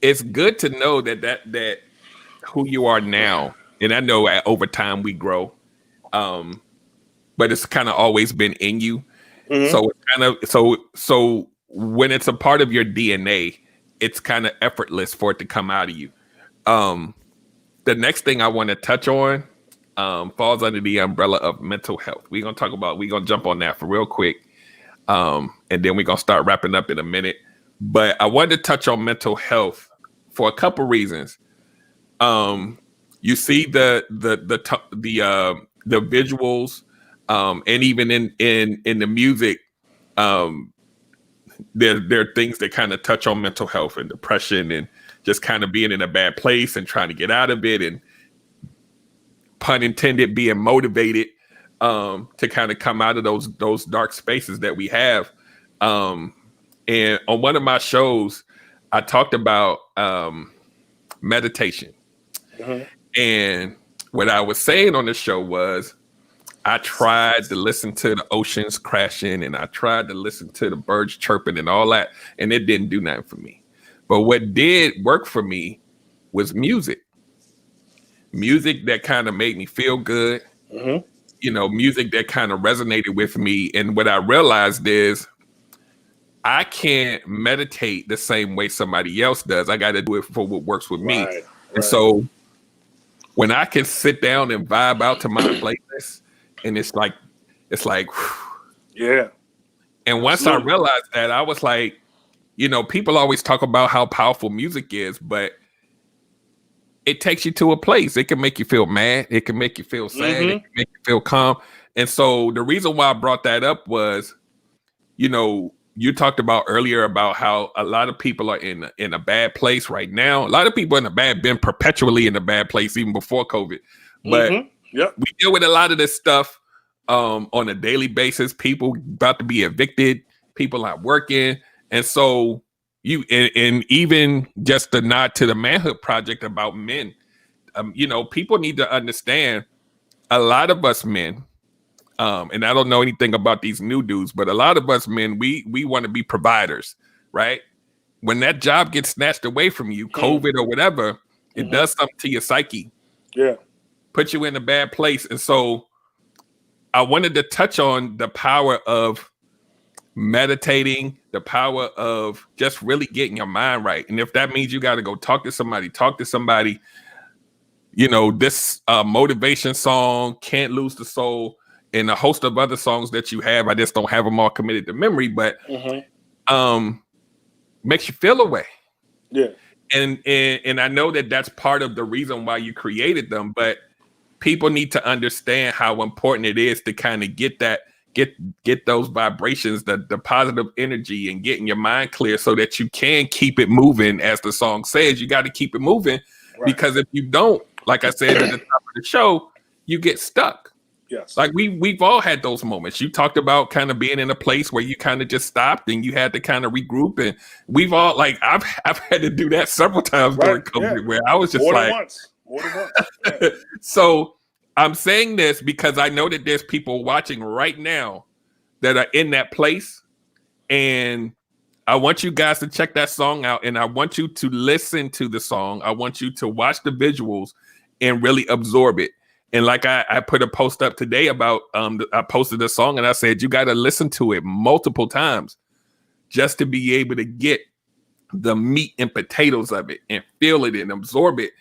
it's good to know that who you are now, and I know over time we grow, but it's kind of always been in you. Mm-hmm. So it's kind of so when it's a part of your DNA, it's kind of effortless for it to come out of you. The next thing I want to touch on falls under the umbrella of mental health. We're gonna jump on that for real quick, and then we're gonna start wrapping up in a minute. But I wanted to touch on mental health for a couple reasons. You see the visuals, and even in the music, there are things that kind of touch on mental health and depression and just kind of being in a bad place and trying to get out of it, and pun intended, being motivated to kind of come out of those dark spaces that we have. And on one of my shows, I talked about meditation. Uh-huh. And what I was saying on the show was, I tried to listen to the oceans crashing, and I tried to listen to the birds chirping and all that, and it didn't do nothing for me. But what did work for me was music. Music that kind of made me feel good. Mm-hmm. Music that kind of resonated with me. And what I realized is I can't meditate the same way somebody else does. I got to do it for what works with me. Right. And so when I can sit down and vibe out to my playlist, and it's like, yeah. And once I realized that, I was like, people always talk about how powerful music is, but it takes you to a place. It can make you feel mad. It can make you feel sad. Mm-hmm. It can make you feel calm. And so the reason why I brought that up was, you talked about earlier about how a lot of people are in a bad place right now. A lot of people been perpetually in a bad place even before COVID. But we deal with a lot of this stuff on a daily basis. People about to be evicted. People not working. And so and even just the nod to the Manhood Project about men, people need to understand a lot of us men, and I don't know anything about these new dudes, but a lot of us men, we want to be providers, right? When that job gets snatched away from you, COVID or whatever, it does something to your psyche. Yeah. Put you in a bad place. And so I wanted to touch on the power of meditating, the power of just really getting your mind right. And if that means you got to go talk to somebody, this motivation song, Can't Lose the Soul, and a host of other songs that you have. I just don't have them all committed to memory, but makes you feel a way. Yeah. And I know that that's part of the reason why you created them, but people need to understand how important it is to kind of get those vibrations, the positive energy, and getting your mind clear so that you can keep it moving. As the song says, you got to keep it moving, because if you don't, like I said at the top of the show, you get stuck. Yes. Like we've all had those moments. You talked about kind of being in a place where you kind of just stopped and you had to kind of regroup. And we've all, like, I've had to do that several times during COVID, where I was just More like, than once. Yeah. So I'm saying this because I know that there's people watching right now that are in that place. And I want you guys to check that song out. And I want you to listen to the song. I want you to watch the visuals and really absorb it. And like I put a post up today about, I posted a song and I said, you got to listen to it multiple times just to be able to get the meat and potatoes of it and feel it and absorb it,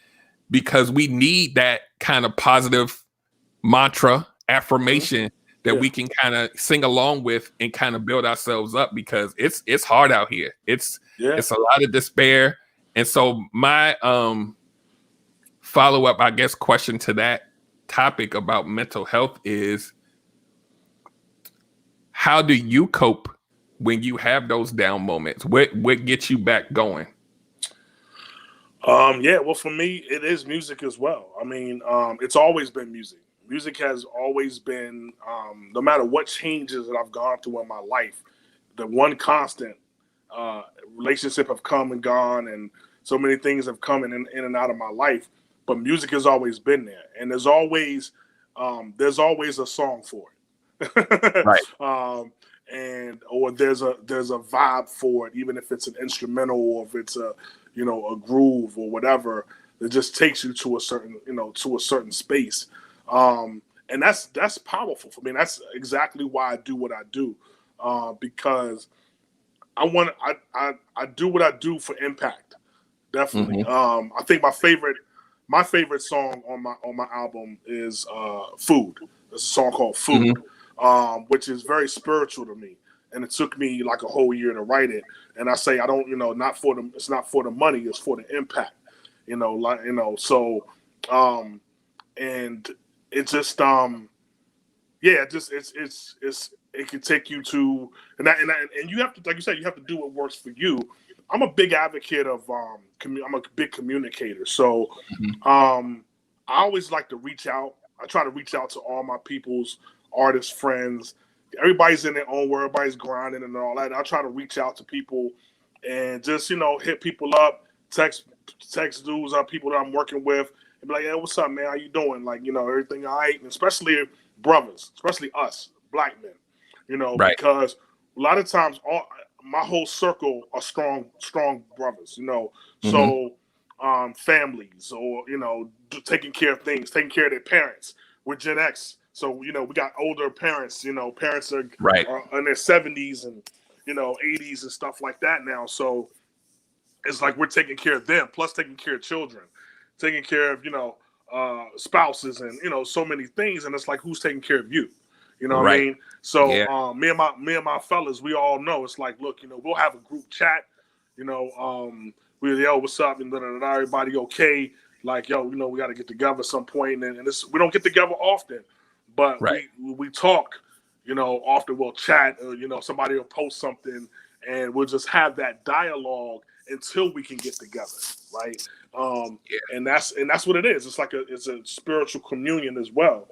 because we need that kind of positive mantra affirmation that we can kind of sing along with and kind of build ourselves up, because it's hard out here. It's a lot of despair. And so my follow-up, I guess, question to that topic about mental health is, how do you cope when you have those down moments? What gets you back going? Yeah, well, for me, it is music as well. I mean, it's always been music. Music has always been, no matter what changes that I've gone through in my life, the one constant, relationship have come and gone, and so many things have come in and out of my life. But music has always been there, and there's always a song for it. Right. Or there's a vibe for it, even if it's an instrumental or if it's a groove or whatever. It just takes you to a certain space, and that's powerful for me. And that's exactly why I do what I do, because I do what I do for impact. Definitely. I think my favorite song on my album is "Food." It's a song called "Food." Which is very spiritual to me, and it took me like a whole year to write it. And I say I don't, it's not for the money, it's for the impact, So, and it just, it can take you to, and you have to, like you said, you have to do what works for you. I'm a big advocate of, I'm a big communicator, so, I always like to reach out. I try to reach out to all my people's artist friends. Everybody's in their own world, everybody's grinding and all that. I try to reach out to people and just, hit people up, text dudes up, people that I'm working with, and be like, hey, what's up, man? How you doing? Like, everything all right? And especially brothers, especially us, black men, Right. Because a lot of times my whole circle are strong brothers, So families or, taking care of things, taking care of their parents. We're Gen X. So, we got older parents, parents are in their 70s and, 80s and stuff like that now. So it's like we're taking care of them, plus taking care of children, taking care of, spouses and, so many things. And it's like, who's taking care of you? You know what I mean? So me and my fellas, we all know it's like, look, we'll have a group chat, what's up? And everybody okay. Like, we got to get together at some point. And we don't get together often. But we talk, often we'll chat, or, somebody will post something and we'll just have that dialogue until we can get together. Right. And that's what it is. It's like it's a spiritual communion as well.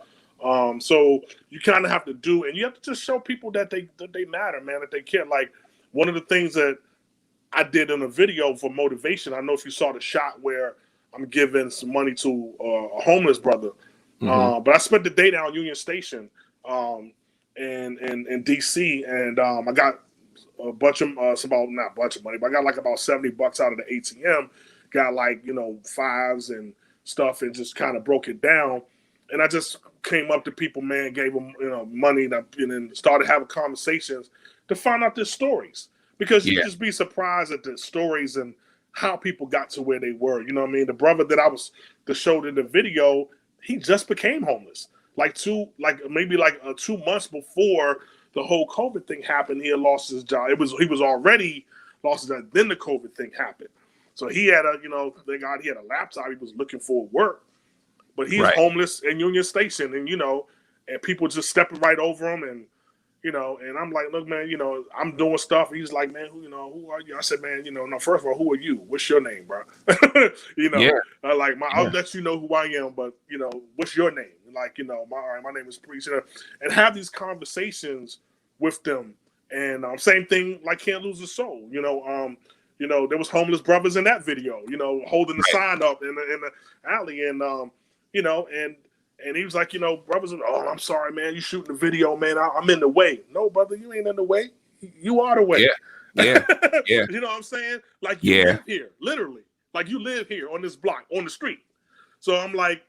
So you kind of have to do, and you have to just show people that they matter, man, that they care. Like one of the things that I did in a video for motivation, I know if you saw the shot where I'm giving some money to a homeless brother. But I spent the day down Union Station in DC, and I got a bunch of not a bunch of money, but I got like about $70 out of the ATM. Got like fives and stuff, and just kind of broke it down. And I just came up to people, man, gave them money, and then started having conversations to find out their stories, because you just be surprised at the stories and how people got to where they were. You know what I mean? The brother that showed in the video, he just became homeless. Maybe 2 months before the whole COVID thing happened, he had lost his job. He was already lost his job. Then the COVID thing happened. So he had thank God he had a laptop. He was looking for work, but he's homeless in Union Station, and and people just stepping right over him, and and I'm like, look, man, I'm doing stuff. He's like, man, who are you? I said, man, no, first of all, who are you? What's your name, bro? I'll let you know who I am, but what's your name? Like, my name is Priest, and have these conversations with them. And same thing, like Can't Lose a Soul. There was homeless brothers in that video, holding the sign up in the alley, and and he was like, brothers, oh, I'm sorry, man, you shooting the video, man. I'm in the way. No, brother, you ain't in the way. You are the way. Yeah. You know what I'm saying? Like, you live here, literally. Like, you live here on this block, on the street. So I'm like,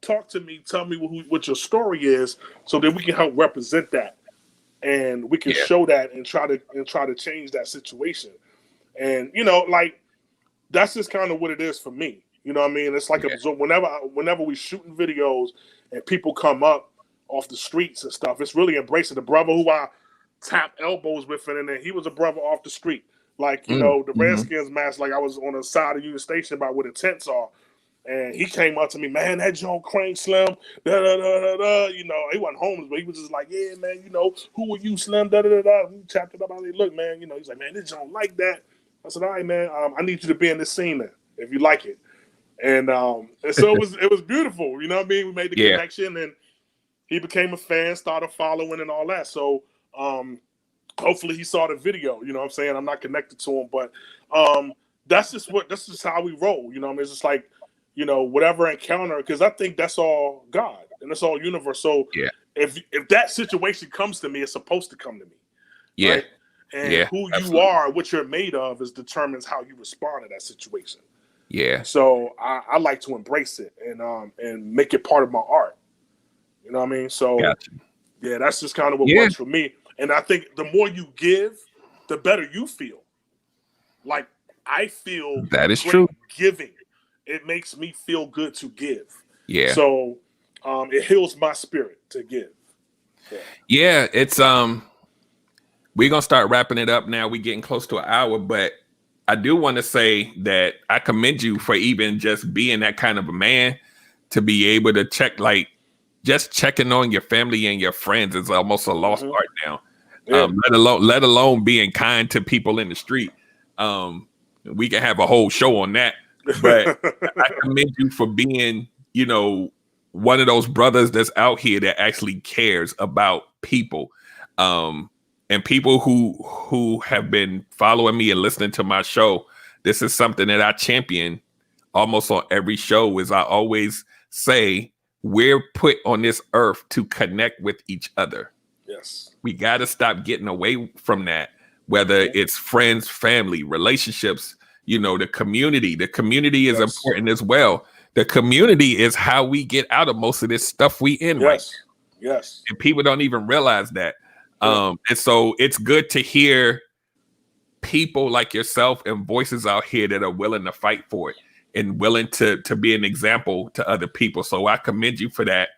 talk to me, tell me what your story is, so that we can help represent that, and we can show that and try to change that situation. And that's just kind of what it is for me. You know what I mean? It's like whenever we shooting videos and people come up off the streets and stuff, it's really embracing. The brother who I tapped elbows with, and then he was a brother off the street. Like, the Redskins match, like I was on the side of Union Station by where the tents are. And he came up to me, man, that Joe Crank Slim, da da da da da. You know, he wasn't homeless, but he was just like, yeah, man, you know, who are you, Slim? Da da da da. We chopped it up. I was like, look, man, you know, he's like, man, this don't like that. I said, all right, man, I need you to be in this scene then, if you like it. And so it was beautiful. You know what I mean? We made the connection, and he became a fan, started following and all that. So hopefully he saw the video. You know what I'm saying? I'm not connected to him, but that's just how we roll. You know what I mean? It's just like, you know, whatever encounter, because I think that's all God and that's all universe. So if that situation comes to me, it's supposed to come to me. Yeah. Right? And who you are, what you're made of, determines how you respond to that situation. Yeah. So I like to embrace it and make it part of my art. You know what I mean? So yeah, that's just kind of what works for me. And I think the more you give, the better you feel. Like I feel that is true. Giving, it makes me feel good to give. Yeah. So it heals my spirit to give. Yeah, it's we're gonna start wrapping it up now. We're getting close to an hour, but I do want to say that I commend you for even just being that kind of a man, to be able to check, like just checking on your family and your friends is almost a lost art now. Let alone being kind to people in the street. We can have a whole show on that, but I commend you for being, you know, one of those brothers that's out here that actually cares about people. And people who have been following me and listening to my show, this is something that I champion almost on every show. Is I always say we're put on this earth to connect with each other. Yes. We got to stop getting away from that, whether it's friends, family, relationships, you know, the community. The community is important as well. The community is how we get out of most of this stuff we in right now. Yes. And people don't even realize that. And so it's good to hear people like yourself and voices out here that are willing to fight for it and willing to be an example to other people. So I commend you for that.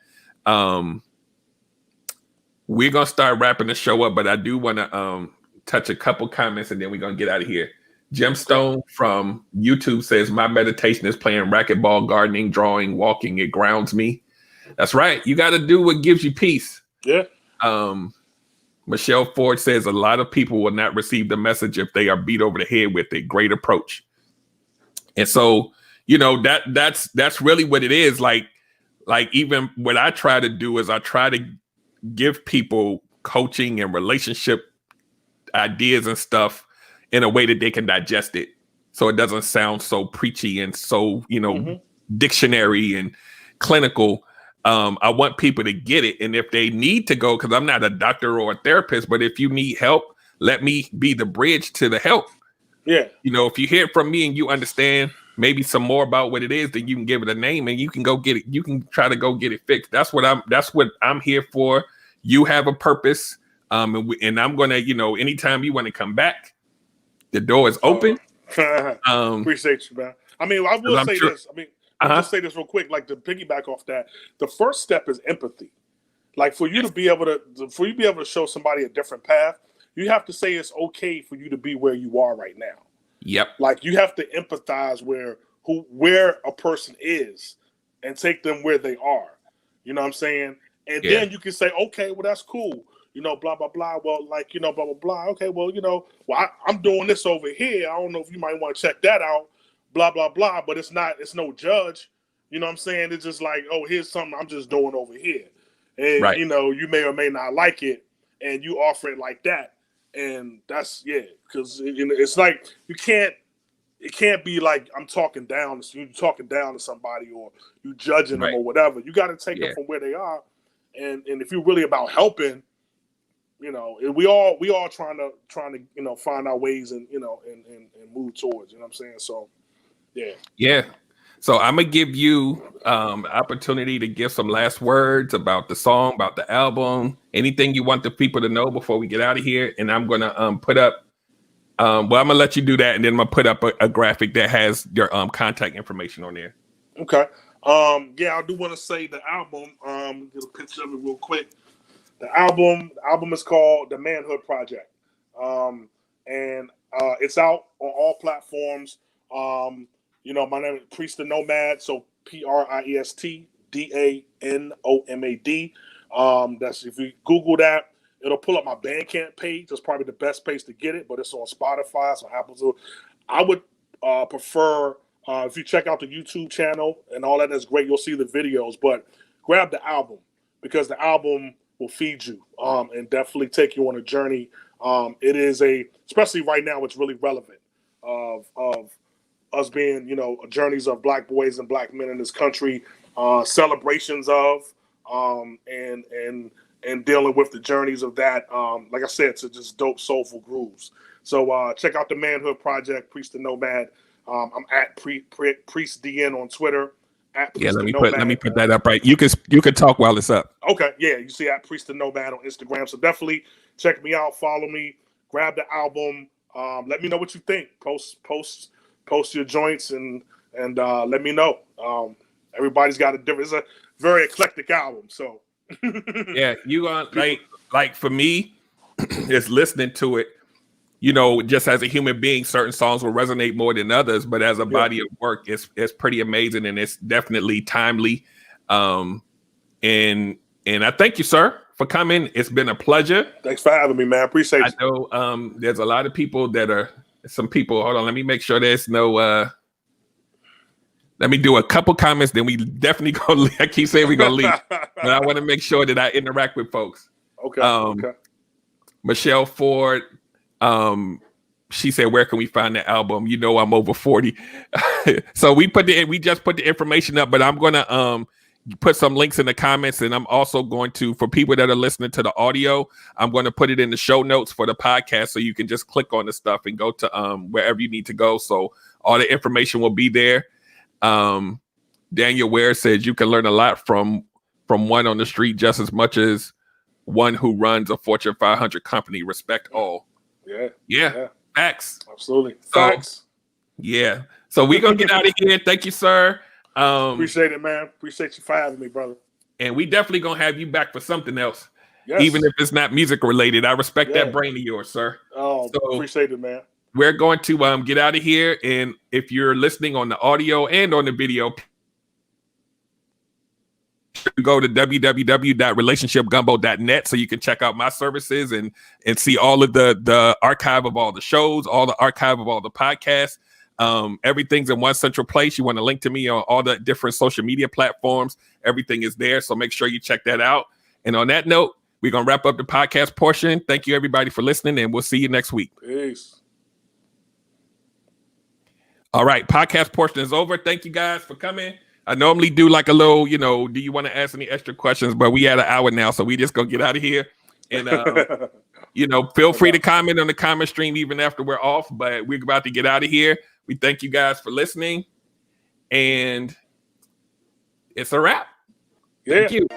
We're going to start wrapping the show up, but I do want to touch a couple comments and then we're going to get out of here. Gemstone from YouTube says, my meditation is playing racquetball, gardening, drawing, walking. It grounds me. That's right. You got to do what gives you peace. Yeah. Michelle Ford says a lot of people will not receive the message if they are beat over the head with a great approach. And so, you know, that's really what it is. Like even what I try to do is I try to give people coaching and relationship ideas and stuff in a way that they can digest it. So it doesn't sound so preachy and so, you know, dictionary and clinical. I want people to get it. And if they need to go, because I'm not a doctor or a therapist, but if you need help, let me be the bridge to the help. Yeah. You know, if you hear it from me and you understand maybe some more about what it is, then you can give it a name and you can go get it. You can try to go get it fixed. That's what I'm here for. You have a purpose. And I'm going to, you know, anytime you want to come back, the door is open. Appreciate you, man. I mean, I will say this. I mean, I'll just say this real quick, like to piggyback off that. The first step is empathy. Like for you to be able to show somebody a different path, you have to say it's okay for you to be where you are right now. Yep. Like you have to empathize where a person is and take them where they are. You know what I'm saying? And then you can say, okay, well, that's cool. You know, blah, blah, blah. Well, like, you know, blah, blah, blah. Okay, well, you know, I'm doing this over here. I don't know if you might want to check that out. Blah, blah, blah. But it's no judge. You know what I'm saying? It's just like, oh, here's something I'm just doing over here. And, you know, you may or may not like it. And you offer it like that. And that's, because it's like it can't be like I'm talking down. You talking down to somebody or you judging them or whatever. You got to take them from where they are. And if you're really about helping, you know, we all trying to, you know, find our ways and, you know, and move towards, you know what I'm saying? So, yeah. So I'm going to give you opportunity to give some last words about the song, about the album, anything you want the people to know before we get out of here. And I'm going to put up, I'm going to let you do that. And then I'm going to put up a graphic that has your contact information on there. Okay. I do want to say the album, get a picture of it real quick. The album is called The Manhood Project. And it's out on all platforms. You know, my name is Priest the Nomad. So PriestDanomad. That's if you Google that, it'll pull up my Bandcamp page. That's probably the best place to get it, but it's on Spotify, so Apple. I would prefer if you check out the YouTube channel and all that. That's great. You'll see the videos, but grab the album because the album will feed you and definitely take you on a journey. It is especially right now, it's really relevant of us being, you know, journeys of Black boys and Black men in this country, celebrations of, and dealing with the journeys of that. Like I said, to just dope, soulful grooves. So check out the Manhood Project, Priest the Nomad. I'm at Priest DN on Twitter. Let me put that up right. You can talk while it's up. Okay, yeah, you see at Priest the Nomad on Instagram. So definitely check me out, follow me, grab the album. Let me know what you think. Post your joints and let me know. Everybody's got a different. It's a very eclectic album. So yeah, you like for me, it's listening to it. You know, just as a human being, certain songs will resonate more than others, but as a body of work, it's pretty amazing and it's definitely timely. And I thank you, sir, for coming. It's been a pleasure. Thanks for having me, man. Appreciate it. I know there's a lot of people hold on, let me make sure there's no let me do a couple comments, then we definitely go. I keep saying we're gonna leave, but I want to make sure that I interact with folks. Okay. Okay. Michelle Ford. She said, "Where can we find the album?" You know, I'm over 40, so we just put the information up. But I'm gonna put some links in the comments, and I'm also going to, for people that are listening to the audio, I'm going to put it in the show notes for the podcast, so you can just click on the stuff and go to wherever you need to go. So all the information will be there. Daniel Ware says you can learn a lot from one on the street just as much as one who runs a Fortune 500 company. Respect all. Yeah. Facts. Absolutely. Facts. Yeah. So we're going to get out of here. Thank you, sir. Appreciate it, man. Appreciate you for having me, brother. And we definitely going to have you back for something else. Yes. Even if it's not music related. I respect that brain of yours, sir. Oh, so appreciate it, man. We're going to get out of here. And if you're listening on the audio and on the video, go to www.relationshipgumbo.net so you can check out my services and see all of the archive of all the shows, all the archive of all the podcasts. Everything's in one central place. You want to link to me on all the different social media platforms. Everything is there. So make sure you check that out. And on that note, we're going to wrap up the podcast portion. Thank you, everybody, for listening, and we'll see you next week. Peace. All right. Podcast portion is over. Thank you guys for coming. I normally do like a little, do you want to ask any extra questions? But we had an hour now, so we just going to get out of here. And, feel free to comment on the comment stream even after we're off. But we're about to get out of here. We thank you guys for listening. And it's a wrap. Thank you.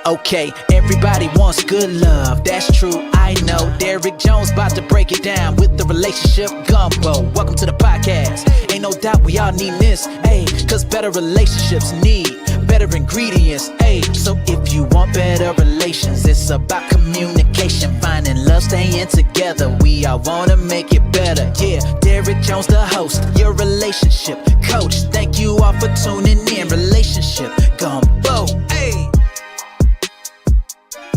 Okay, everybody wants good love, that's true, I know. Derrick Jones about to break it down with the relationship gumbo. Welcome to the podcast, ain't no doubt we all need this, ayy. Cause better relationships need better ingredients, ayy. So if you want better relations, it's about communication, finding love, staying together. We all wanna make it better, yeah. Derrick Jones the host, your relationship coach. Thank you all for tuning in, relationship gumbo.